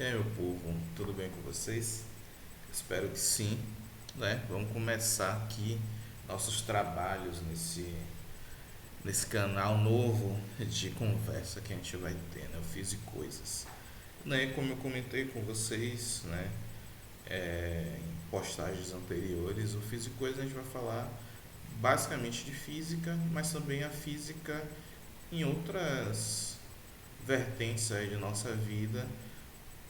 E aí, meu povo, tudo bem com vocês? Espero que sim, né? Vamos começar aqui nossos trabalhos nesse canal novo de conversa que a gente vai ter, né? Eu fiz e coisas, né? Como eu comentei com vocês, né? Em postagens anteriores, o Fiz e Coisas a gente vai falar basicamente de física, mas também a física em outras vertentes aí de nossa vida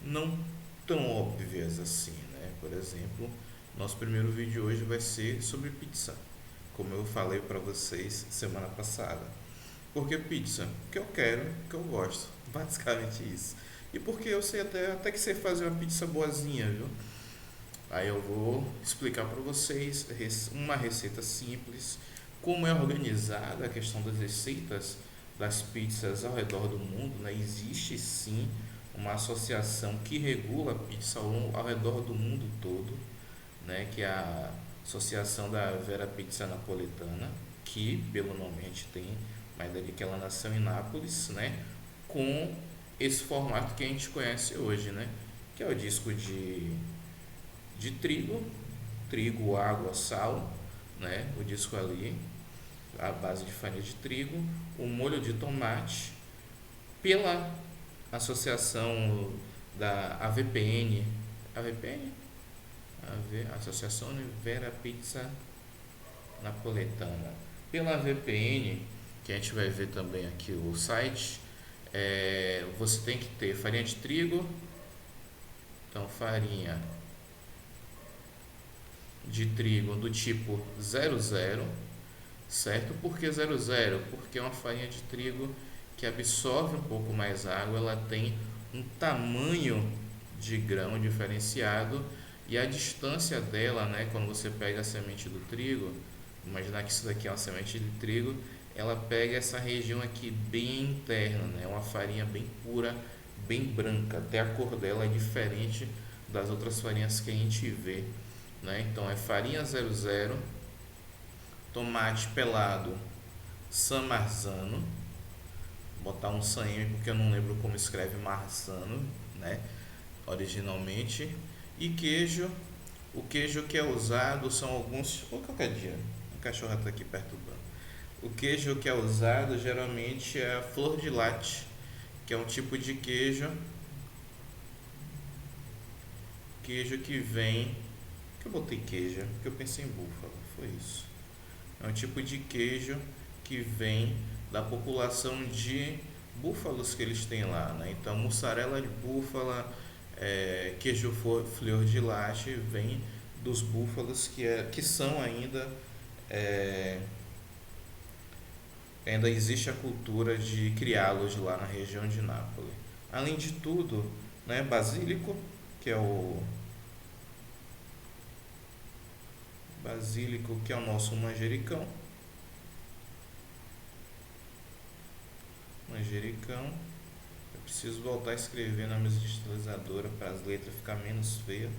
não tão óbvias assim, né? Por exemplo, nosso primeiro vídeo hoje vai ser sobre pizza, como eu falei para vocês semana passada. Por que pizza? Porque eu quero, porque eu gosto, basicamente isso. E porque eu sei até que sei fazer uma pizza boazinha, viu? Aí eu vou explicar para vocês uma receita simples, como é organizada a questão das receitas das pizzas ao redor do mundo, né? Existe sim uma associação que regula a pizza ao redor do mundo todo, né? Que é a Associação da Vera Pizza Napoletana, que pelo nome a gente tem, mas dali que ela nasceu em Nápoles, né? Com esse formato que a gente conhece hoje, né? Que é o disco de trigo, água, sal, né? O disco ali, a base de farinha de trigo, o molho de tomate, pela associação da AVPN, AVPN? Associação Vera Pizza Napoletana. Pela VPN, que a gente vai ver também aqui o site, você tem que ter farinha de trigo, então farinha de trigo do tipo 00, certo? Por que 00? Porque é uma farinha de trigo que absorve um pouco mais água, ela tem um tamanho de grão diferenciado e a distância dela, né, quando você pega a semente do trigo, imaginar que isso daqui é uma semente de trigo, ela pega essa região aqui bem interna, né, uma farinha bem pura, bem branca, até a cor dela é diferente das outras farinhas que a gente vê, né? Então é farinha 00, tomate pelado San Marzano, botar um San M porque eu não lembro como escreve Marzano, né? Originalmente, e queijo. O queijo que é usado são alguns. Ou qualquer dia, a cachorra está aqui perturbando. O queijo que é usado geralmente é a flor de latte, que é um tipo de queijo que vem. Que eu botei queijo? Porque eu pensei em búfalo, foi isso. É um tipo de queijo que vem da população de búfalos que eles têm lá, né? Então, mussarela de búfala, queijo flor de latte vem dos búfalos que são é, ainda existe a cultura de criá-los lá na região de Nápoles. Além de tudo, né, basílico, que é o que é o nosso manjericão, manjericão. Eu preciso voltar a escrever na mesa digitalizadora para as letras ficar menos feias.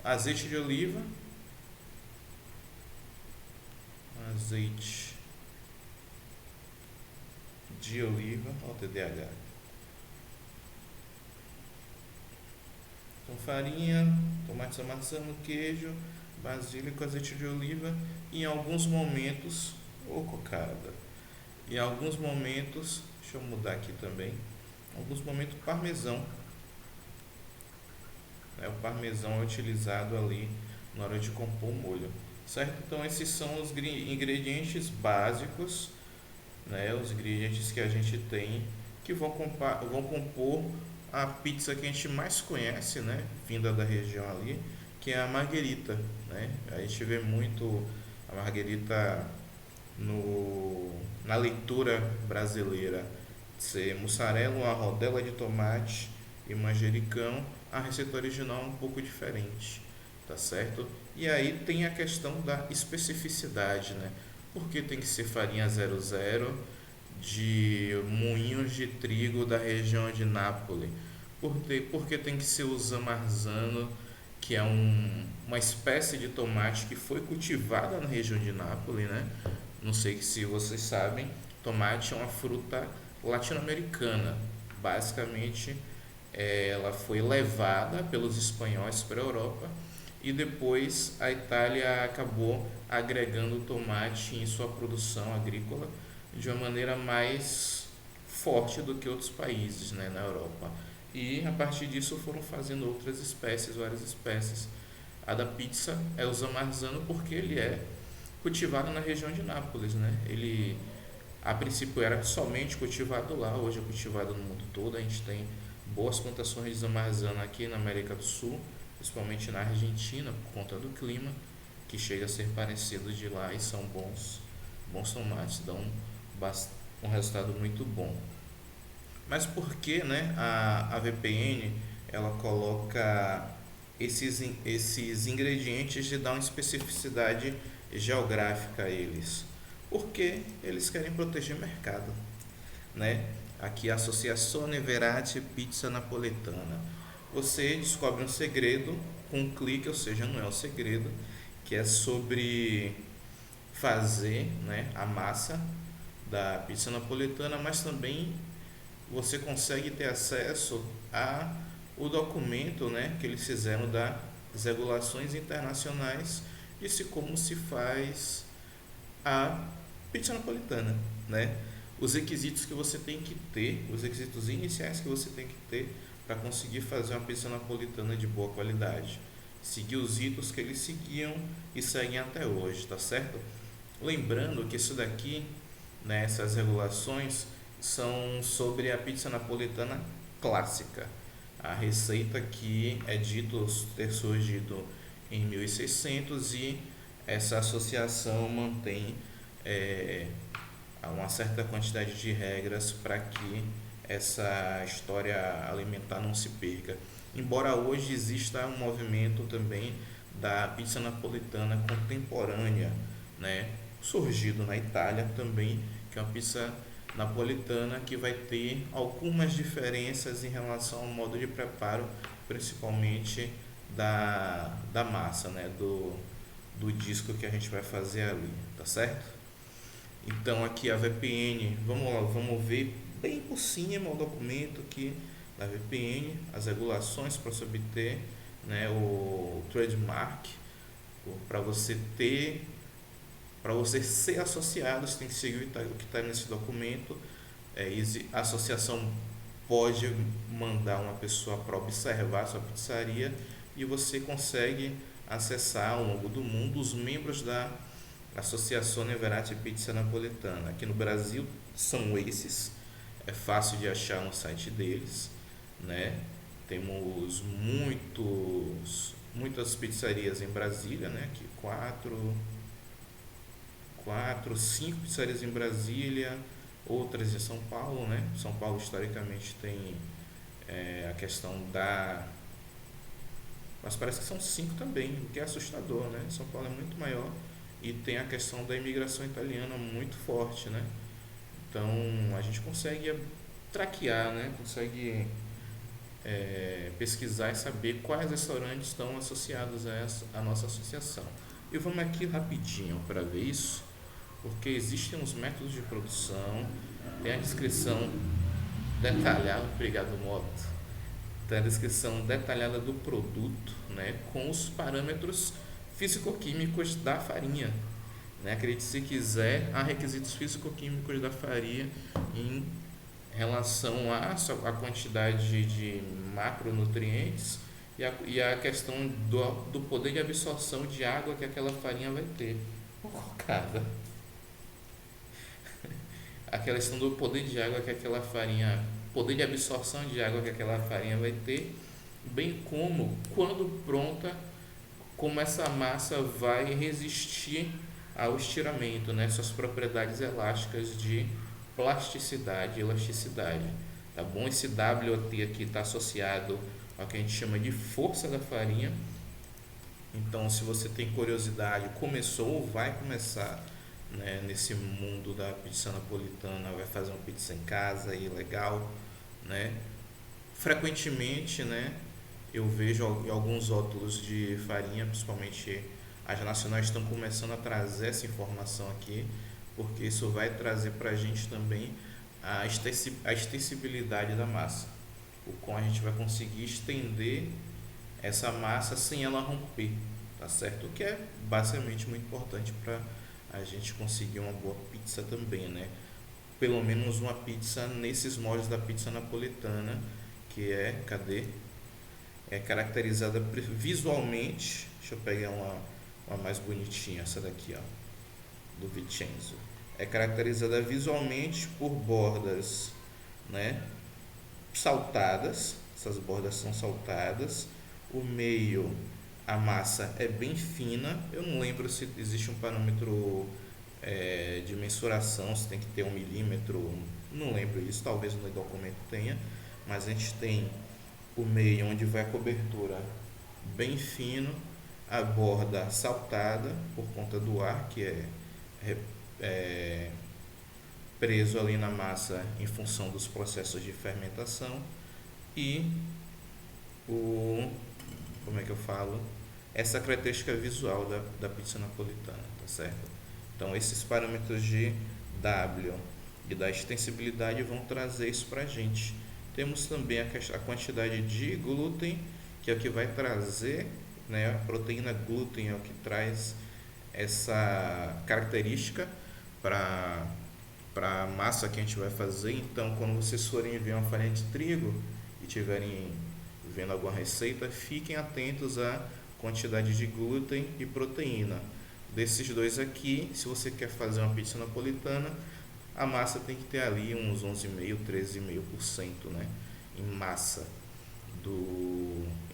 Azeite de oliva, azeite de oliva, ó o TDAH. Então farinha, tomate amassando, queijo, basílico, azeite de oliva e em alguns momentos, ou cocada. Em alguns momentos, deixa eu mudar aqui também, em alguns momentos parmesão. Né? O parmesão é utilizado ali na hora de compor o molho. Certo? Então esses são os ingredientes básicos, né? Os ingredientes que a gente tem que vão compor a pizza que a gente mais conhece, né? Vinda da região ali, que é a marguerita, né? A gente vê muito a marguerita na leitura brasileira ser mussarela, uma rodela de tomate e manjericão. A receita original é um pouco diferente, tá certo? E aí tem a questão da especificidade, né? Porque tem que ser farinha 00 de moinhos de trigo da região de Nápoles? Porque tem que ser o Zamarzano, que é uma espécie de tomate que foi cultivada na região de Nápoles, né? Não sei se vocês sabem, tomate é uma fruta latino-americana. Basicamente ela foi levada pelos espanhóis para a Europa e depois a Itália acabou agregando o tomate em sua produção agrícola de uma maneira mais forte do que outros países, né, na Europa. E a partir disso foram fazendo outras espécies, várias espécies. A da pizza é o Zamarzano porque ele é cultivado na região de Nápoles, né? Ele a princípio era somente cultivado lá, hoje é cultivado no mundo todo. A gente tem boas plantações de Zamarzano aqui na América do Sul, principalmente na Argentina, por conta do clima, que chega a ser parecido de lá e são bons tomates, dão um resultado muito bom. Mas por que, né, a VPN ela coloca esses ingredientes de dar uma especificidade geográfica a eles? Porque eles querem proteger o mercado, né? Aqui a Associazione Verati Pizza Napoletana. Você descobre um segredo com um clique, ou seja, não é um segredo, que é sobre fazer, né, a massa da pizza napoletana, mas também você consegue ter acesso a o documento, né, que eles fizeram das regulações internacionais de como se faz a pizza napolitana, né? Os requisitos que você tem que ter, os requisitos iniciais que você tem que ter para conseguir fazer uma pizza napolitana de boa qualidade. Seguir os ritos que eles seguiam e seguem até hoje, tá certo? Lembrando que isso daqui, né, essas regulações são sobre a pizza napolitana clássica. A receita que é dito ter surgido em 1600 e essa associação mantém uma certa quantidade de regras para que essa história alimentar não se perca. Embora hoje exista um movimento também da pizza napolitana contemporânea, né, surgido na Itália também, que é uma pizza napolitana que vai ter algumas diferenças em relação ao modo de preparo, principalmente da massa, né, do disco que a gente vai fazer ali, tá certo? Então aqui a VPN, vamos lá, vamos ver bem por cima o documento aqui da VPN, as regulações para se obter, né, o trademark, para você ter, para você ser associado, você tem que seguir o que está nesse documento. A associação pode mandar uma pessoa para observar a sua pizzaria e você consegue acessar ao longo do mundo os membros da Associazione Verati Pizza Napoletana. Aqui no Brasil são esses, é fácil de achar no site deles, né? Temos muitas pizzarias em Brasília, né? Aqui cinco pizzarias em Brasília, outras em São Paulo, né? São Paulo historicamente tem a questão mas parece que são cinco também, o que é assustador, né? São Paulo é muito maior e tem a questão da imigração italiana muito forte, né? Então a gente consegue traquear, né? Consegue pesquisar e saber quais restaurantes estão associados a nossa associação. E vamos aqui rapidinho para ver isso, porque existem os métodos de produção, tem a descrição detalhada, obrigado Moto, tem a descrição detalhada do produto, né, com os parâmetros físico-químicos da farinha, né? Acredite se quiser, há requisitos físico-químicos da farinha em relação à quantidade de macronutrientes e a questão do poder de absorção de água que aquela farinha vai ter. Cara, a questão do poder de água que aquela farinha, poder de absorção de água que aquela farinha vai ter, bem como quando pronta, como essa massa vai resistir ao estiramento, né? Suas propriedades elásticas de plasticidade e elasticidade, tá bom? Esse WT aqui está associado ao que a gente chama de força da farinha. Então, se você tem curiosidade, começou ou vai começar, né, nesse mundo da pizza napolitana, vai fazer uma pizza em casa aí, legal, né? Frequentemente, né, eu vejo alguns rótulos de farinha, principalmente as nacionais estão começando a trazer essa informação aqui, porque isso vai trazer para a gente também a extensibilidade da massa. o qual a gente vai conseguir estender essa massa sem ela romper, tá certo? O que é basicamente muito importante para a gente conseguir uma boa pizza também, né? Pelo menos uma pizza nesses moldes da pizza napolitana, que é, cadê? É caracterizada visualmente. Deixa eu pegar uma mais bonitinha, essa daqui, ó, do Vincenzo. É caracterizada visualmente por bordas, né, saltadas. Essas bordas são saltadas. O meio, a massa é bem fina. Eu não lembro se existe um parâmetro de mensuração, se tem que ter 1 milímetro. Não lembro isso, talvez no documento tenha. Mas a gente tem o meio, onde vai a cobertura, bem fino, a borda saltada por conta do ar que é preso ali na massa em função dos processos de fermentação, e o, como é que eu falo, essa característica visual da pizza napolitana, tá certo? Então esses parâmetros de W e da extensibilidade vão trazer isso para a gente. Temos também a quantidade de glúten, que é o que vai trazer, né, a proteína glúten é o que traz essa característica para a massa que a gente vai fazer. Então, quando vocês forem ver uma farinha de trigo e estiverem vendo alguma receita, fiquem atentos à quantidade de glúten e proteína. Desses dois aqui, se você quer fazer uma pizza napolitana, a massa tem que ter ali uns 11,5%, 13,5%, né, em massa,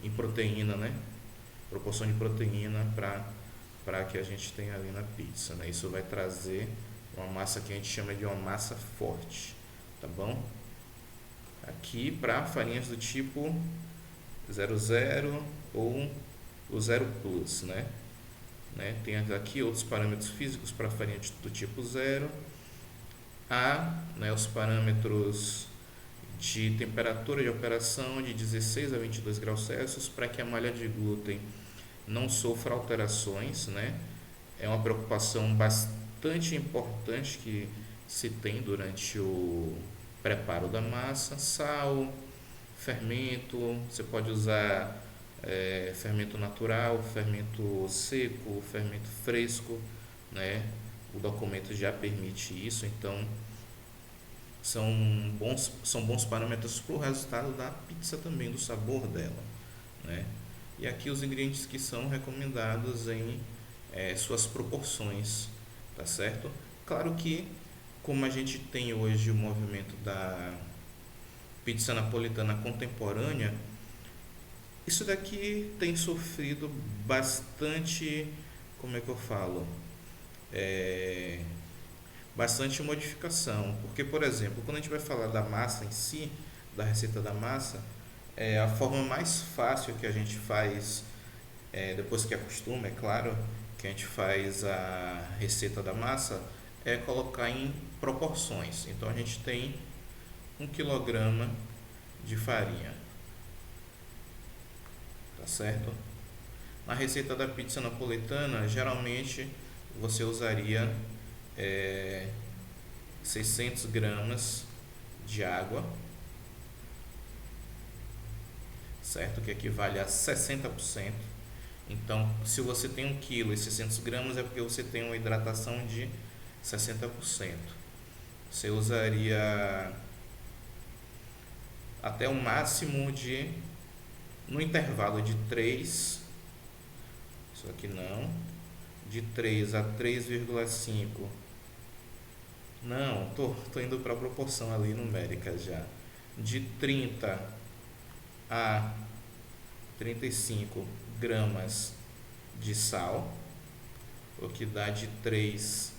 em proteína, né, proporção de proteína para que a gente tenha ali na pizza, né. Isso vai trazer uma massa que a gente chama de uma massa forte, tá bom? Aqui para farinhas do tipo 00 ou o 0 plus, né? Tem aqui outros parâmetros físicos para farinha do tipo 0. Há, né, os parâmetros de temperatura de operação de 16 a 22 graus Celsius para que a malha de glúten não sofra alterações, né? É uma preocupação bastante importante que se tem durante o preparo da massa. Sal, fermento, você pode usar fermento natural, fermento seco, fermento fresco, né? O documento já permite isso, então são bons parâmetros para o resultado da pizza também, do sabor dela, né? E aqui os ingredientes que são recomendados em suas proporções, tá certo? Claro que, como a gente tem hoje o movimento da pizza napolitana contemporânea, isso daqui tem sofrido bastante, como é que eu falo? Bastante modificação, porque, por exemplo, quando a gente vai falar da massa em si, da receita da massa, a forma mais fácil que a gente faz, depois que acostuma, é claro, que a gente faz a receita da massa, é colocar em proporções. Então a gente tem 1 kg de farinha, tá certo? Na receita da pizza napolitana, geralmente você usaria 600 gramas de água, certo? Que equivale a 60%. Então, se você tem 1 kg e 600 gramas, é porque você tem uma hidratação de 60%. Você usaria até o máximo no intervalo de 3, isso aqui não, de 3 a 3,5. Não, tô indo para a proporção ali numérica já. De 30 a 35 gramas de sal, o que dá de 3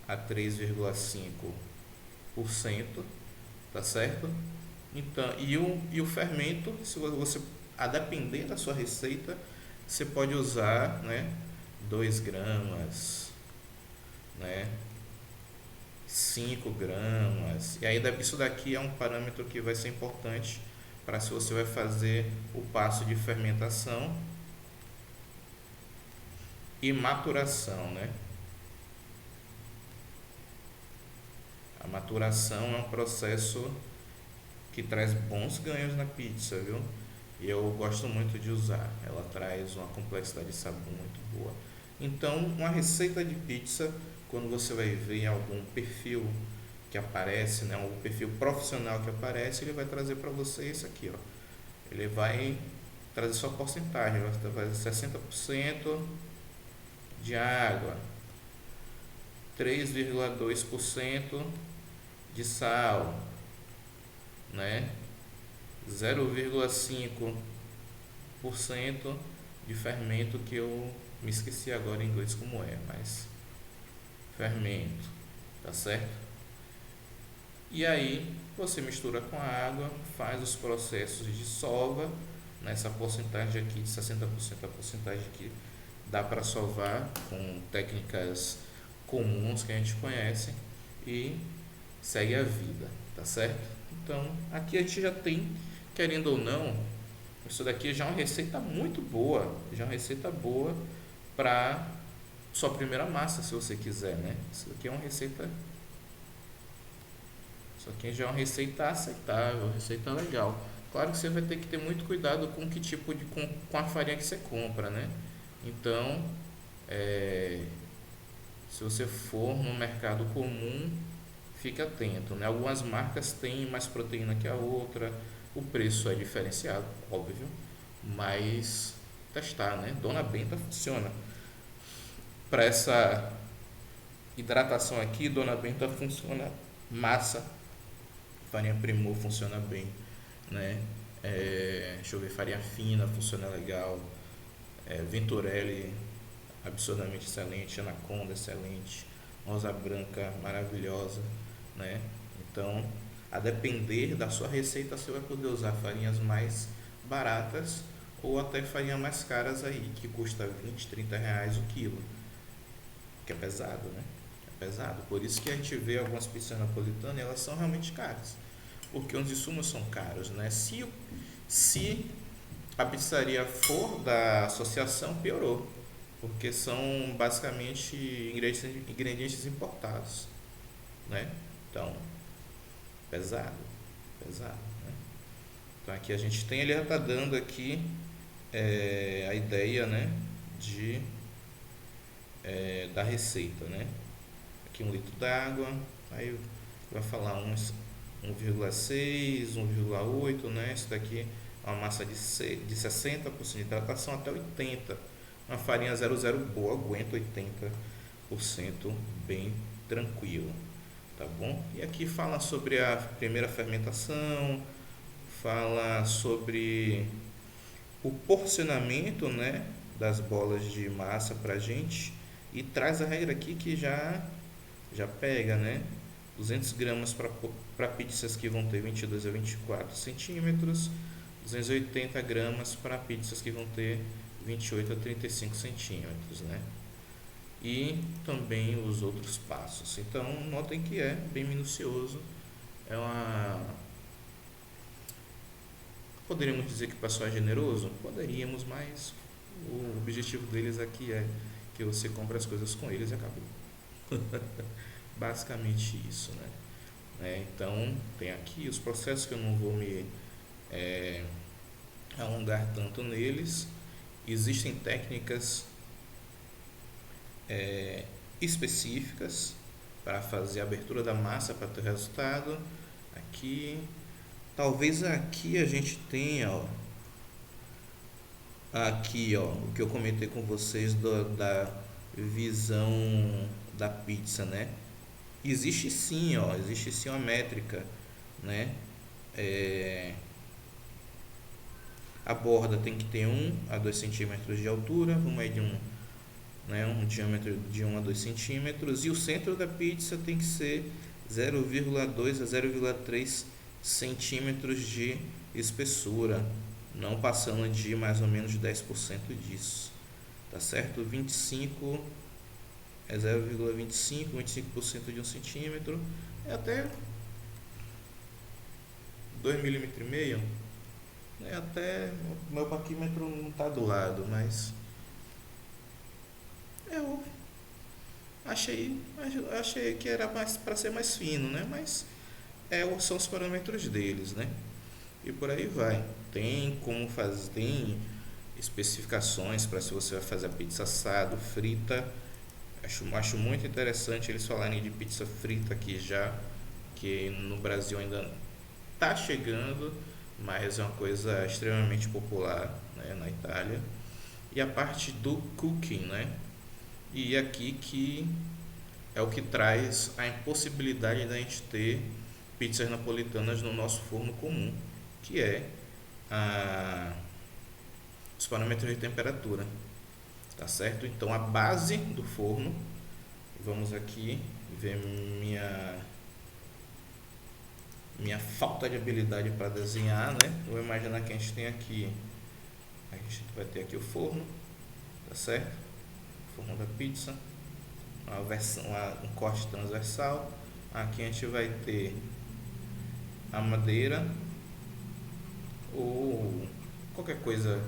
a 3,5%, tá certo? Então, e o fermento, se você, a depender da sua receita, você pode usar, né, 2 gramas, né, 5 gramas. E aí isso daqui é um parâmetro que vai ser importante para se você vai fazer o passo de fermentação e maturação, né? A maturação é um processo que traz bons ganhos na pizza, viu? E eu gosto muito de usar. Ela traz uma complexidade de sabor muito boa. Então, uma receita de pizza, quando você vai ver algum perfil que aparece, né, um perfil profissional que aparece, ele vai trazer para você isso aqui, ó. Ele vai trazer sua porcentagem, vai trazer 60% de água, 3,2% de sal, né? 0,5% de fermento, que eu me esqueci agora em inglês como é, mas fermento, tá certo? E aí você mistura com a água, faz os processos de sova nessa porcentagem aqui de 60%, a porcentagem que dá para sovar com técnicas comuns que a gente conhece, e segue a vida, tá certo? Então aqui a gente já tem, querendo ou não, isso daqui já é uma receita muito boa, já é uma receita boa para sua primeira massa, se você quiser, né? Isso daqui é uma receita, isso aqui já é uma receita aceitável, uma receita legal. Claro que você vai ter que ter muito cuidado com que tipo de com a farinha que você compra, né? Então, se você for no mercado comum, fique atento, né? Algumas marcas têm mais proteína que a outra, o preço é diferenciado, óbvio, mas testar, né? Dona Benta funciona. Para essa hidratação aqui, Dona Benta funciona massa, farinha Primor funciona bem, né? Deixa eu ver, farinha fina funciona legal, Venturelli absurdamente excelente, Anaconda excelente, Rosa Branca maravilhosa, né? Então, a depender da sua receita, você vai poder usar farinhas mais baratas ou até farinhas mais caras aí, que custa 20, 30 reais o quilo, que é pesado, né? É pesado. Por isso que a gente vê algumas pizzas napolitanas, elas são realmente caras, porque os insumos são caros, né? Se a pizzaria for da associação, piorou, porque são basicamente ingredientes importados, né? Então, pesado, pesado, né? Então aqui a gente tem, ele já está dando aqui a ideia, né, de da receita, né? Aqui 1 litro d'água, aí vai falar uns 1,6, 1,8, né? Isso daqui é uma massa de 60% de hidratação até 80%. Uma farinha 00 boa, aguenta 80% bem tranquilo, tá bom? E aqui fala sobre a primeira fermentação, fala sobre o porcionamento, né, das bolas de massa pra gente, e traz a regra aqui que já pega, né? 200 gramas para pizzas que vão ter 22 a 24 centímetros, 280 gramas para pizzas que vão ter 28 a 35 centímetros, né? E também os outros passos. Então, notem que é bem minucioso. É uma... Poderíamos dizer que o pessoal é generoso? Poderíamos, mas o objetivo deles aqui é que você compre as coisas com eles e acabou. Basicamente isso, né? Então, tem aqui os processos que eu não vou me alongar tanto neles. Existem técnicas específicas para fazer a abertura da massa para ter resultado. Aqui, talvez aqui a gente tenha, ó, aqui, ó, o que eu comentei com vocês da visão da pizza, né? Existe sim, ó, existe sim uma métrica, né? A borda tem que ter 1 a 2 centímetros de altura, vamos aí de um diâmetro de 1 a 2 centímetros, e o centro da pizza tem que ser 0,2 a 0,3 centímetros de espessura, não passando de mais ou menos 10% disso, tá certo? 25 é 0,25, 25% de 1 centímetro, é até 2,5 milímetros, até o meu paquímetro não está do lado, mas eu achei que era mais para ser mais fino, né? Mas são os parâmetros deles, né? e por aí vai. Tem como fazer, tem especificações para se você vai fazer a pizza assado, frita. Acho muito interessante eles falarem de pizza frita aqui já, que no Brasil ainda está chegando, mas é uma coisa extremamente popular, né, na Itália. E a parte do cooking, né? E aqui que é o que traz a impossibilidade da gente ter pizzas napolitanas no nosso forno comum, que é a, os parâmetros de temperatura, tá certo? Então a base do forno, vamos aqui ver minha falta de habilidade para desenhar, né? Vou imaginar que a gente tem aqui, a gente vai ter aqui o forno, tá certo? Forno da pizza, um corte transversal. Aqui a gente vai ter a madeira ou qualquer coisa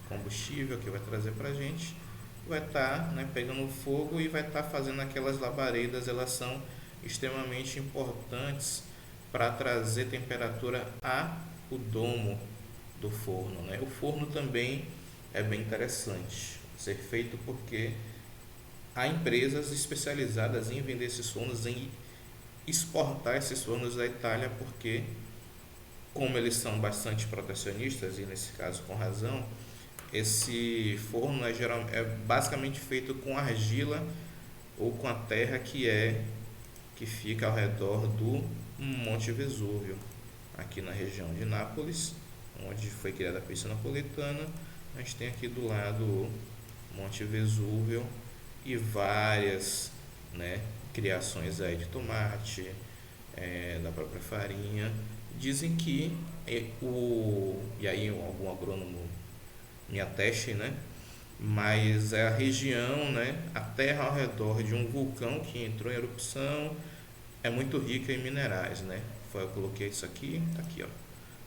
combustível que vai trazer pra gente, vai estar, né, pegando fogo e vai estar fazendo aquelas labaredas. Elas são extremamente importantes para trazer temperatura a o domo do forno, né? O forno também é bem interessante ser feito porque há empresas especializadas em vender esses fornos, em exportar esses fornos da Itália, porque como eles são bastante protecionistas, e nesse caso com razão, esse forno é basicamente feito com argila ou com a terra que fica ao redor do Monte Vesúvio, aqui na região de Nápoles, onde foi criada a pizza napolitana. A gente tem aqui do lado o Monte Vesúvio e várias, né, criações aí de tomate, da própria farinha. Dizem que e aí algum agrônomo me ateste, né? Mas é a região, né? A terra ao redor de um vulcão que entrou em erupção é muito rica em minerais, né? Eu coloquei isso aqui, tá aqui, ó.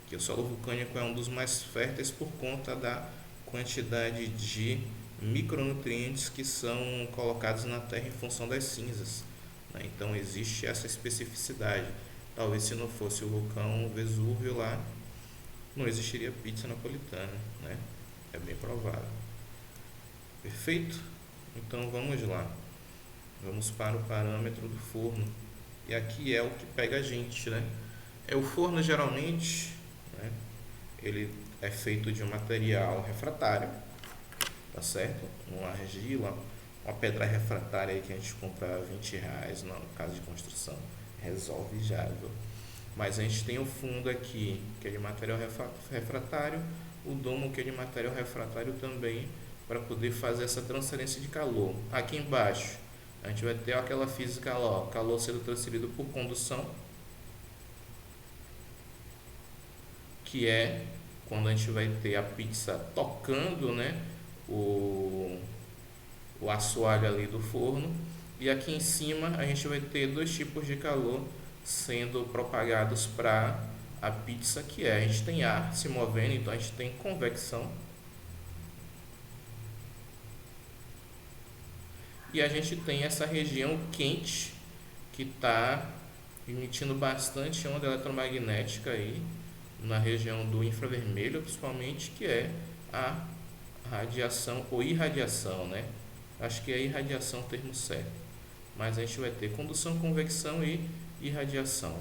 Que o solo vulcânico é um dos mais férteis por conta da quantidade de micronutrientes que são colocados na terra em função das cinzas, né? Então existe essa especificidade. Talvez se não fosse o vulcão Vesúvio lá, não existiria pizza napolitana, né? É bem provável. Perfeito? Então vamos lá. Vamos para o parâmetro do forno. E aqui é o que pega a gente, né? O forno geralmente, né, ele é feito de um material refratário, tá certo? Uma argila, uma pedra refratária aí que a gente compra R$ 20 no caso de construção, resolve já, viu? Mas a gente tem o fundo aqui, que é de material refratário, o domo, que é de material refratário também, para poder fazer essa transferência de calor. Aqui embaixo a gente vai ter aquela física lá, ó, calor sendo transferido por condução, que é quando a gente vai ter a pizza tocando, né, o assoalho ali do forno. E aqui em cima a gente vai ter dois tipos de calor sendo propagados para a pizza, que é, a gente tem ar se movendo, então a gente tem convecção, e a gente tem essa região quente que está emitindo bastante onda eletromagnética aí na região do infravermelho, principalmente, que é a radiação ou irradiação, né? Acho que é irradiação o termo certo, mas a gente vai ter condução, convecção e irradiação.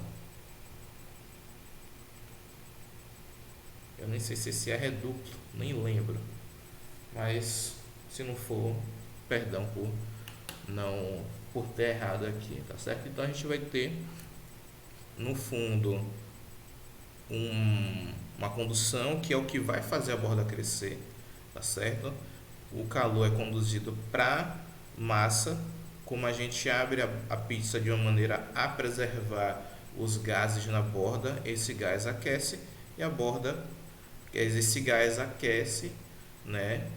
Eu nem sei se esse é duplo, nem lembro, mas se não for, perdão por ter errado aqui, tá certo? Então a gente vai ter no fundo uma condução, que é o que vai fazer a borda crescer, tá certo? O calor é conduzido para massa. Como a gente abre a pizza de uma maneira a preservar os gases na borda, esse gás aquece e a borda, esse gás aquece, né?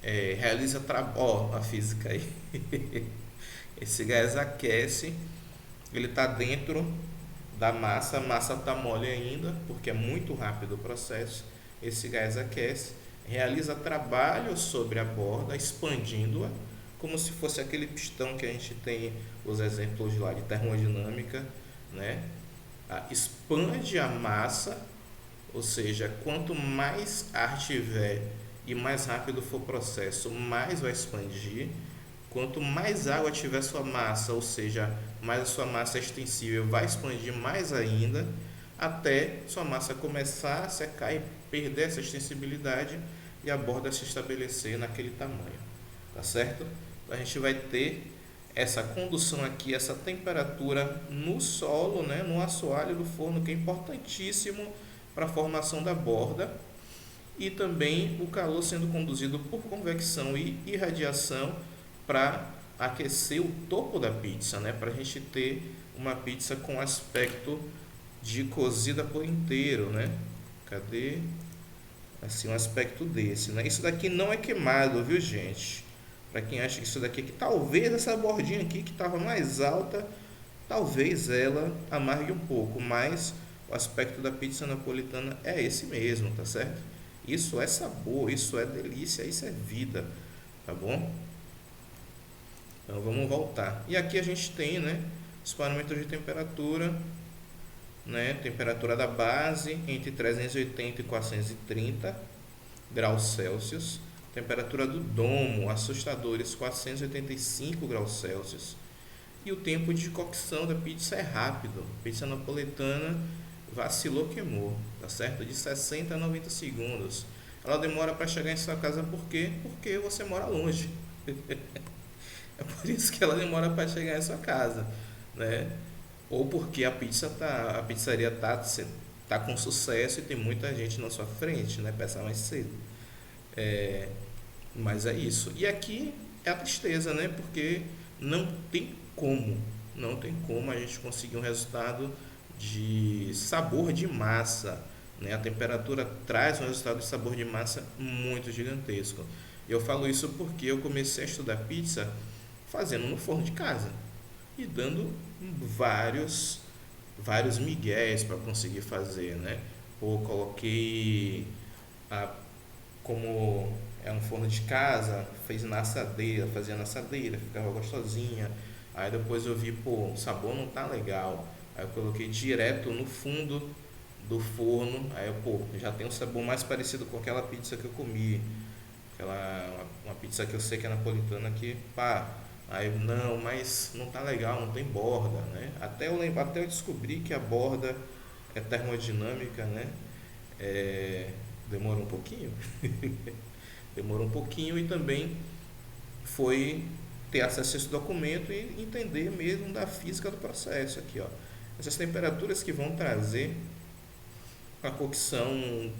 Realiza a física aí. Esse gás aquece, ele está dentro da massa, a massa está mole ainda, porque é muito rápido o processo. Esse gás aquece, realiza trabalho sobre a borda, expandindo-a, como se fosse aquele pistão que a gente tem os exemplos de termodinâmica, né? Expande a massa, Ou seja, quanto mais ar tiver e mais rápido for o processo, mais vai expandir. Quanto mais água tiver sua massa, ou seja, mais a sua massa extensível vai expandir mais ainda, até sua massa começar a secar e perder essa extensibilidade e a borda se estabelecer naquele tamanho, tá certo? Então a gente vai ter essa condução aqui, essa temperatura no solo, né, no assoalho do forno, que é importantíssimo para a formação da borda, e também o calor sendo conduzido por convecção e irradiação para aquecer o topo da pizza, né, para a gente ter uma pizza com aspecto de cozida por inteiro, né? Cadê? Assim, um aspecto desse, né? Isso daqui não é queimado, viu, gente? Para quem acha que isso daqui, que talvez essa bordinha aqui que estava mais alta, talvez ela amargue um pouco, mas o aspecto da pizza napolitana é esse mesmo, tá certo? Isso é sabor, isso é delícia, isso é vida, tá bom? Então vamos voltar. E aqui a gente tem, né, os parâmetros de temperatura, né, temperatura da base entre 380 e 430 graus Celsius. Temperatura do domo, assustadores 485 graus Celsius. E o tempo de cocção da pizza é rápido. Pizza napolitana vacilou, queimou, tá certo? De 60 a 90 segundos. Ela demora para chegar em sua casa por quê? Porque você mora longe. É por isso que ela demora para chegar em sua casa, né? Ou porque a pizzaria tá com sucesso e tem muita gente na sua frente, né? Peça mais cedo. É, mas é isso. E aqui é a tristeza, né? Porque não tem como a gente conseguir um resultado de sabor de massa, né? A temperatura traz um resultado de sabor de massa muito gigantesco. Eu falo isso porque eu comecei a estudar pizza fazendo no forno de casa e dando vários vários migués para conseguir fazer, né? Ou coloquei a, como é um forno de casa, fez na assadeira, fazia na assadeira, ficava gostosinha. Aí depois eu vi, pô, o sabor não tá legal. Aí eu coloquei direto no fundo do forno. Aí eu, pô, já tem um sabor mais parecido com aquela pizza que eu comi. Uma pizza que eu sei que é napolitana que, pá, aí não, mas não tá legal, não tem borda, né? Até eu descobri que a borda é termodinâmica, né? É, demorou um pouquinho. Demorou um pouquinho e também foi ter acesso a esse documento e entender mesmo da física do processo aqui, ó. Essas temperaturas que vão trazer a cocção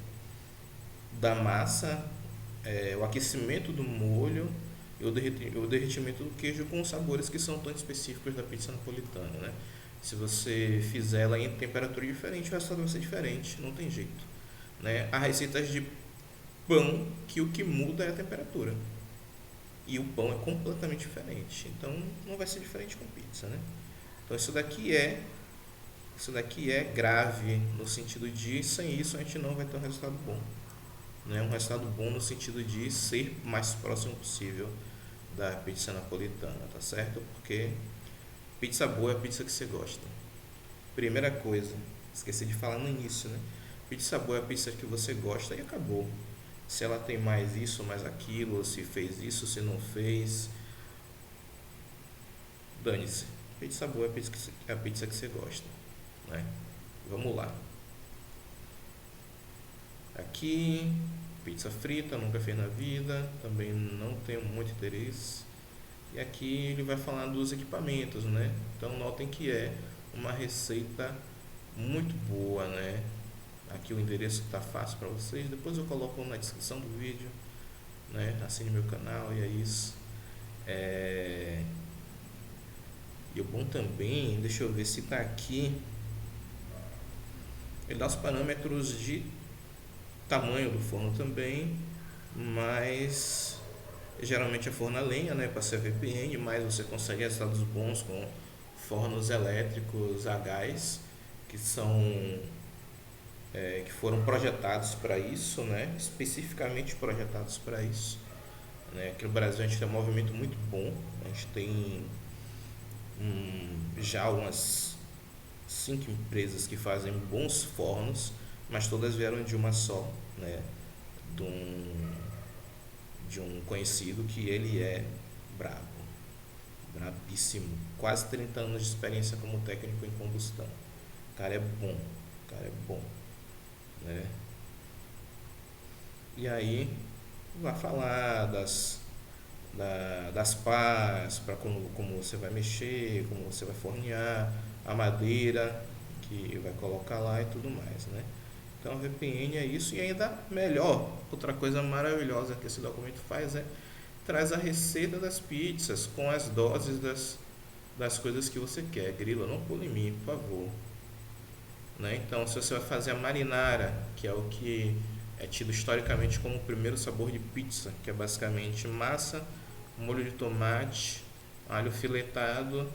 da massa, o aquecimento do molho e o derretimento do queijo com os sabores que são tão específicos da pizza napolitana, né? Se você fizer ela em temperatura diferente, o resultado vai ser diferente, não tem jeito, né? Há receitas de pão que o que muda é a temperatura e o pão é completamente diferente, então não vai ser diferente com pizza, né? Então isso daqui é grave no sentido de sem isso a gente não vai ter um resultado bom, né? Um resultado bom no sentido de ser mais próximo possível da pizza napolitana, tá certo? Porque pizza boa é a pizza que você gosta. Primeira coisa, esqueci de falar no início, né? Pizza boa é a pizza que você gosta e acabou. Se ela tem mais isso, mais aquilo, se fez isso, se não fez, dane-se. Pizza boa é a pizza que você gosta, né? Vamos lá. Aqui, pizza frita, nunca fiz na vida, também não tenho muito interesse. E aqui ele vai falar dos equipamentos, né? Então notem que é uma receita muito boa, né? Aqui o endereço está fácil para vocês, depois eu coloco na descrição do vídeo, né? Assine meu canal e é isso. E o bom também, deixa eu ver se está aqui, ele dá os parâmetros de tamanho do forno também, mas geralmente é forno a lenha, né, para ser VPN, mas você consegue resultados bons com fornos elétricos a gás, que que foram projetados para isso, né, especificamente projetados para isso, né. Aqui no Brasil a gente tem um movimento muito bom, a gente tem já umas 5 empresas que fazem bons fornos mas todas vieram de uma só, né? De um, de um conhecido que ele é brabo, brabíssimo, quase 30 anos de experiência como técnico em combustão. O cara é bom, o cara é bom, né? E aí vai falar das pás, para como você vai mexer, como você vai fornear, a madeira que vai colocar lá e tudo mais, né? Então, a VPN é isso e ainda melhor. Outra coisa maravilhosa que esse documento faz é traz a receita das pizzas com as doses das coisas que você quer. Grilo, não pule em mim, por favor. Né? Então, se você vai fazer a marinara, que é o que é tido historicamente como o primeiro sabor de pizza, que é basicamente massa, molho de tomate, alho filetado,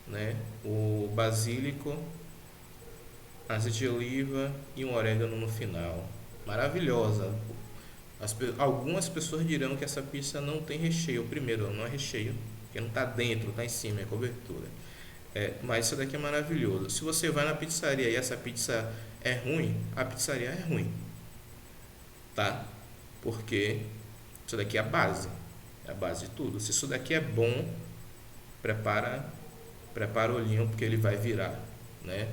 né? O basílico, azeite de oliva e um orégano no final. Maravilhosa. Algumas pessoas dirão que essa pizza não tem recheio. Primeiro, não é recheio, porque não está dentro, está em cima, é cobertura. Mas isso daqui é maravilhoso. Se você vai na pizzaria e essa pizza é ruim, a pizzaria é ruim, tá? Porque isso daqui é a base de tudo. Se isso daqui é bom, prepara o olhinho porque ele vai virar, né?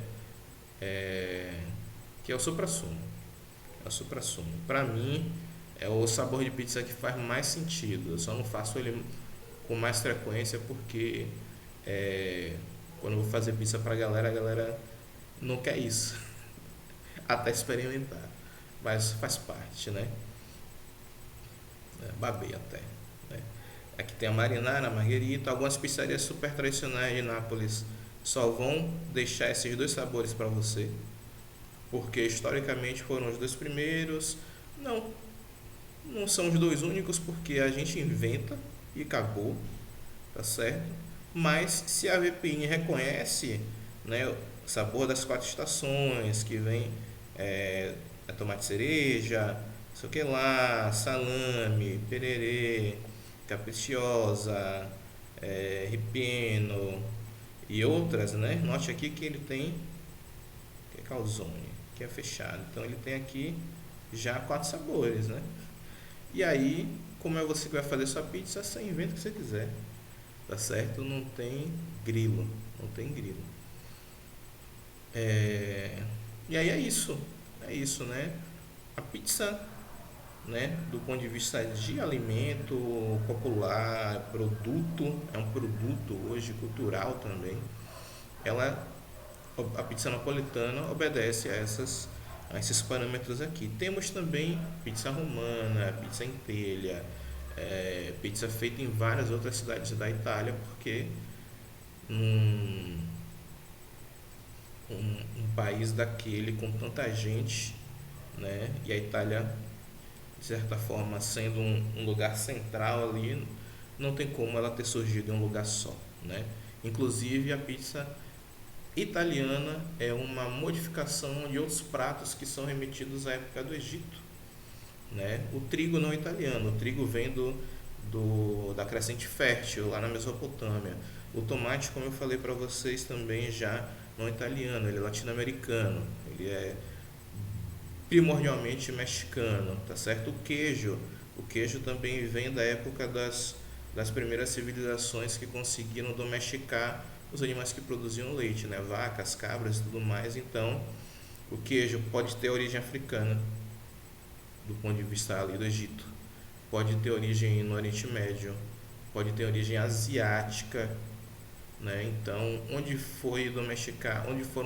Que é o supra-sumo. É o supra-sumo. Pra mim, é o sabor de pizza que faz mais sentido. Eu só não faço ele com mais frequência porque quando eu vou fazer pizza pra galera, a galera não quer isso. Até experimentar. Mas faz parte, né? Babei até. Né? Aqui tem a marinara, a marguerita. Algumas pizzarias super tradicionais de Nápoles só vão deixar esses dois sabores para você, porque historicamente foram os dois primeiros. Não, não são os dois únicos, porque a gente inventa e acabou, tá certo? Mas se a VPN reconhece, né, o sabor das quatro estações, que vem tomate cereja, sei o que lá, salame, pererê, capricciosa, ripieno e outras, né? Note aqui que ele tem que é calzone, que é fechado. Então ele tem aqui já quatro sabores, né? E aí, como é você que vai fazer sua pizza, você inventa o que você quiser, tá certo? Não tem grilo, não tem grilo. E aí é isso, né? A pizza, né, do ponto de vista de alimento popular, produto, é um produto hoje cultural também. Ela, a pizza napolitana obedece a esses parâmetros aqui. Temos também pizza romana, pizza em telha, pizza feita em várias outras cidades da Itália, porque num um país daquele com tanta gente, né, e a Itália de certa forma sendo um lugar central ali, não tem como ela ter surgido em um lugar só, né? Inclusive a pizza italiana é uma modificação de outros pratos que são remetidos à época do Egito, né? O trigo não é italiano, o trigo vem da crescente fértil lá na Mesopotâmia. O tomate, como eu falei para vocês, também já não é italiano, ele é latino-americano, ele é primordialmente mexicano, tá certo? O queijo também vem da época das primeiras civilizações que conseguiram domesticar os animais que produziam leite, né? Vacas, cabras e tudo mais. Então, o queijo pode ter origem africana, do ponto de vista ali do Egito, pode ter origem no Oriente Médio, pode ter origem asiática, né? Então, onde foram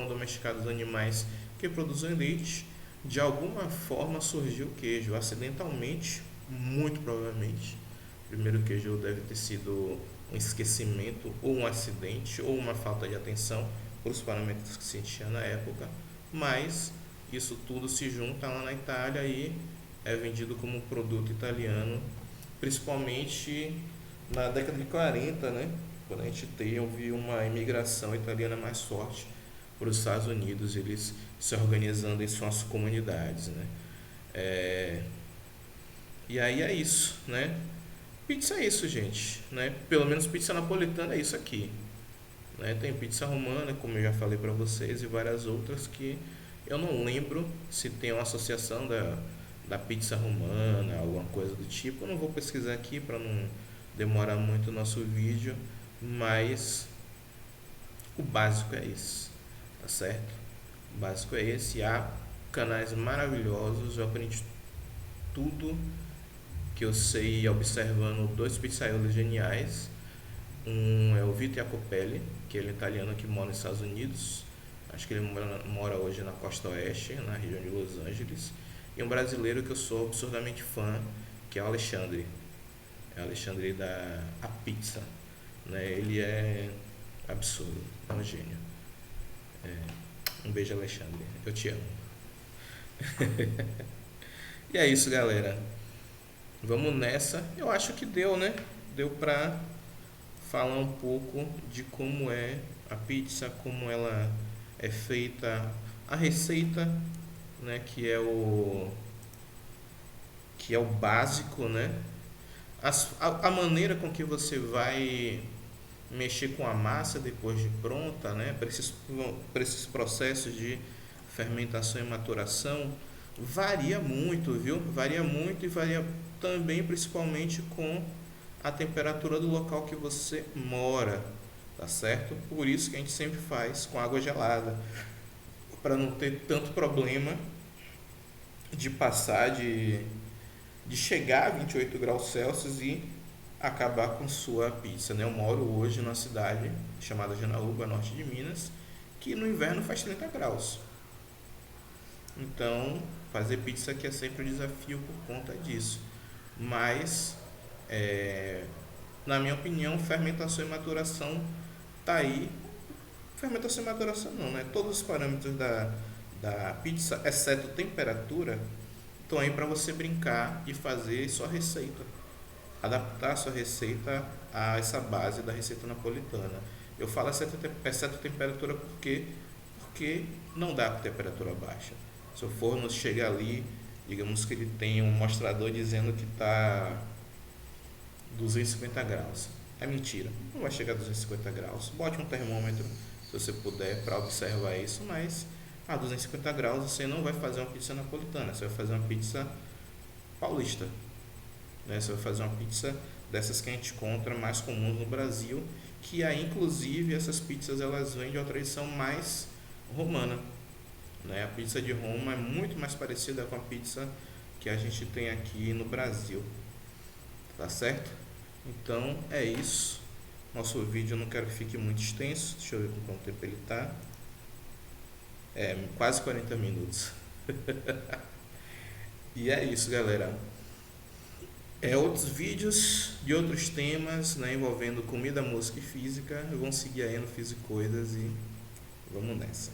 domesticados animais que produzem leite, de alguma forma surgiu o queijo, acidentalmente, muito provavelmente. O primeiro queijo deve ter sido um esquecimento, ou um acidente, ou uma falta de atenção para os parâmetros que se tinha na época, mas isso tudo se junta lá na Itália e é vendido como produto italiano, principalmente na década de 40, né? Quando a gente teve uma imigração italiana mais forte para os Estados Unidos, eles se organizando em suas comunidades, né? E aí é isso, né? Pizza é isso, gente, né? Pelo menos pizza napolitana é isso aqui, né? Tem pizza romana, como eu já falei para vocês, e várias outras que Eu não lembro se tem uma associação da pizza romana, alguma coisa do tipo. Eu não vou pesquisar aqui para não demorar muito o nosso vídeo, mas o básico é esse, tá certo? O básico é esse. Há canais maravilhosos, eu aprendi tudo que eu sei observando dois pizzaiolos geniais. Um é o Vito Jacopelli, que ele é italiano que mora nos Estados Unidos. Acho que ele mora hoje na costa oeste, na região de Los Angeles. E um brasileiro que eu sou absurdamente fã, que é o Alexandre. É o Alexandre da A Pizza. Né? Ele é absurdo, é um gênio. Um beijo, Alexandre. Eu te amo. E é isso, galera. Vamos nessa. Eu acho que deu, né? Deu pra falar um pouco de como é a pizza, como ela é feita, a receita, né, que é o básico, né? A maneira com que você vai mexer com a massa depois de pronta, né? Para esses processos de fermentação e maturação varia muito, viu? Varia muito e varia também principalmente com a temperatura do local que você mora, tá certo? Por isso que a gente sempre faz com água gelada, para não ter tanto problema de passar de chegar a 28 graus Celsius e acabar com sua pizza, né? Eu moro hoje numa cidade chamada Janaúba, norte de Minas, que no inverno faz 30 graus. Então, fazer pizza aqui é sempre um desafio por conta disso. Mas, é, na minha opinião, fermentação e maturação tá aí. Fermentação e maturação não, né? Todos os parâmetros da pizza, exceto temperatura, estão aí para você brincar e fazer sua receita. Adaptar a sua receita a essa base da receita napolitana. Eu falo exceto temperatura porque não dá com temperatura baixa. Se o forno chega ali, digamos que ele tem um mostrador dizendo que está 250 graus. É mentira, não vai chegar a 250 graus. Bote um termômetro, se você puder, para observar isso, mas a 250 graus você não vai fazer uma pizza napolitana, você vai fazer uma pizza paulista, né? Você vai fazer uma pizza dessas que a gente encontra mais comuns no Brasil, que aí inclusive essas pizzas elas vêm de uma tradição mais romana, né? A pizza de Roma é muito mais parecida com a pizza que a gente tem aqui no Brasil, tá certo? Então é isso. Nosso vídeo eu não quero que fique muito extenso. Deixa eu ver com quanto tempo ele tá. Quase 40 minutos. E é isso, galera. Outros vídeos de outros temas, né, envolvendo comida, música e física. Vão seguir aí no Físico Coisas e vamos nessa.